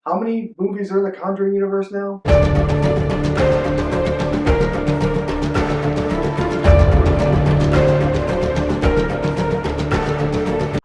How many movies are in the Conjuring universe now?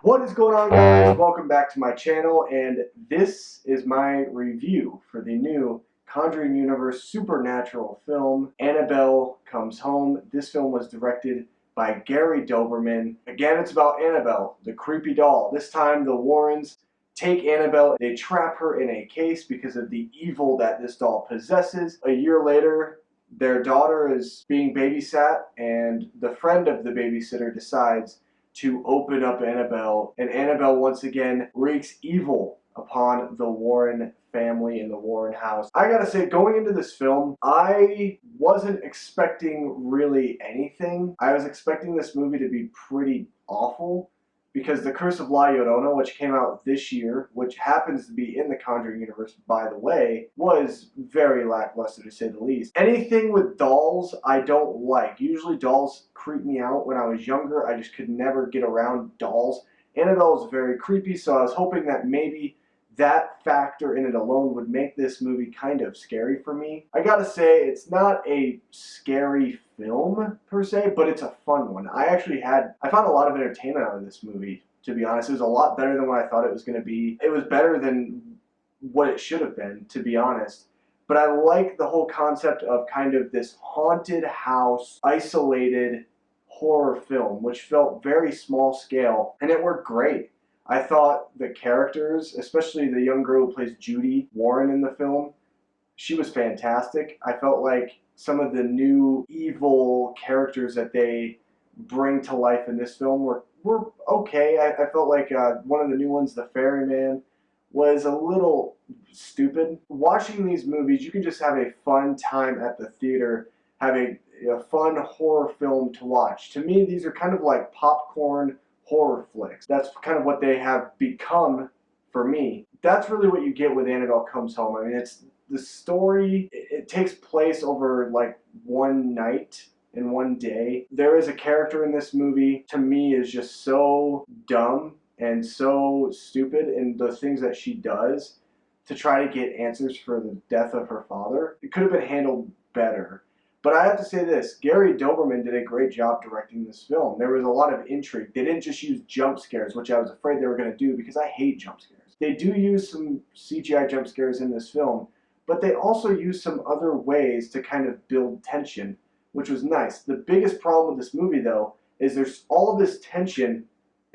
What is going on, guys? Welcome back to my channel, and this is my review for the new Conjuring universe supernatural film, Annabelle Comes Home. This film was directed by Gary Doberman. Again, it's about Annabelle, the creepy doll. This time the Warrens take Annabelle. They trap her in a case because of the evil that this doll possesses. A year later, their daughter is being babysat, and the friend of the babysitter decides to open up Annabelle, and Annabelle once again wreaks evil upon the Warren family in the Warren house. I gotta say, going into this film, I wasn't expecting really anything. I was expecting this movie to be pretty awful, because The Curse of La Llorona, which came out this year, which happens to be in the Conjuring universe, by the way, was very lackluster to say the least. Anything with dolls, I don't like. Usually dolls creep me out. When I was younger, I just could never get around dolls. Annabelle was very creepy, so I was hoping that maybe that factor in it alone would make this movie kind of scary for me. I gotta say, it's not a scary film per se, but it's a fun one. I found a lot of entertainment out of this movie, to be honest. It was a lot better than what I thought it was going to be. It was better than what it should have been, to be honest. But I like the whole concept of kind of this haunted house, isolated horror film, which felt very small scale, and it worked great. I thought the characters, especially the young girl who plays Judy Warren in the film, she was fantastic. I felt like some of the new evil characters that they bring to life in this film were okay. I felt like one of the new ones, the ferryman, was a little stupid. Watching these movies, you can just have a fun time at the theater, have a fun horror film to watch. To me, these are kind of like popcorn horror flicks. That's kind of what they have become for me. That's really what you get with Annabelle Comes Home. I mean, it's the story, it takes place over like one night in one day. There is a character in this movie, to me, is just so dumb and so stupid in the things that she does to try to get answers for the death of her father. It could have been handled better. But I have to say this, Gary Doberman did a great job directing this film. There was a lot of intrigue. They didn't just use jump scares, which I was afraid they were going to do because I hate jump scares. They do use some CGI jump scares in this film, but they also use some other ways to kind of build tension, which was nice. The biggest problem with this movie, though, is there's all of this tension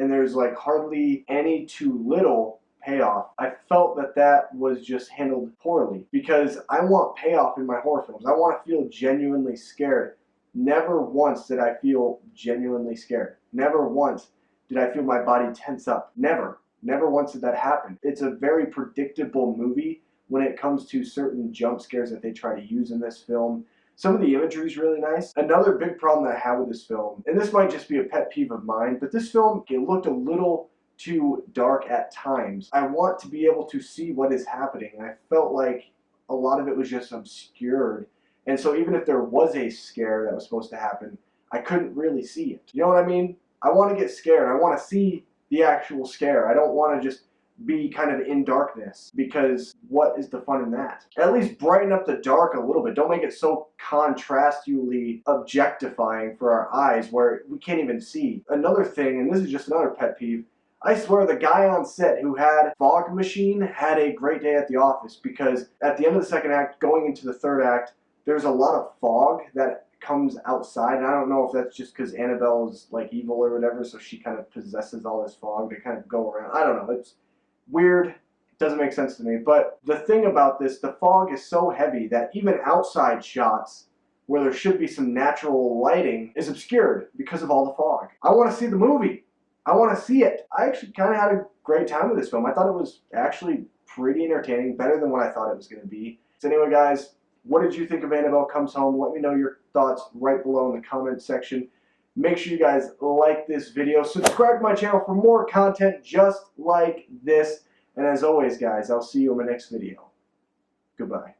and there's like hardly any too little payoff. I felt that that was just handled poorly because I want payoff in my horror films. I want to feel genuinely scared. Never once did I feel genuinely scared. Never once did I feel my body tense up. Never. Never once did that happen. It's a very predictable movie when it comes to certain jump scares that they try to use in this film. Some of the imagery is really nice. Another big problem that I have with this film, and this might just be a pet peeve of mine, but this film, it looked a little too dark at times. I want to be able to see what is happening, and I felt like a lot of it was just obscured. And so even if there was a scare that was supposed to happen, I couldn't really see it. You know what I mean? I want to get scared. I want to see the actual scare. I don't want to just be kind of in darkness, because what is the fun in that? At least brighten up the dark a little bit. Don't make it so contrastly objectifying for our eyes where we can't even see. Another thing, and this is just another pet peeve, I swear the guy on set who had fog machine had a great day at the office, because at the end of the second act, going into the third act, there's a lot of fog that comes outside, and I don't know if that's just because Annabelle is like evil or whatever, so she kind of possesses all this fog to kind of go around. I don't know, it's weird, it doesn't make sense to me. But the thing about this, the fog is so heavy that even outside shots where there should be some natural lighting is obscured because of all the fog. I want to see the movie. I want to see it. I actually kind of had a great time with this film. I thought it was actually pretty entertaining, better than what I thought it was going to be. So anyway, guys, what did you think of Annabelle Comes Home? Let me know your thoughts right below in the comment section. Make sure you guys like this video. Subscribe to my channel for more content just like this. And as always, guys, I'll see you in my next video. Goodbye.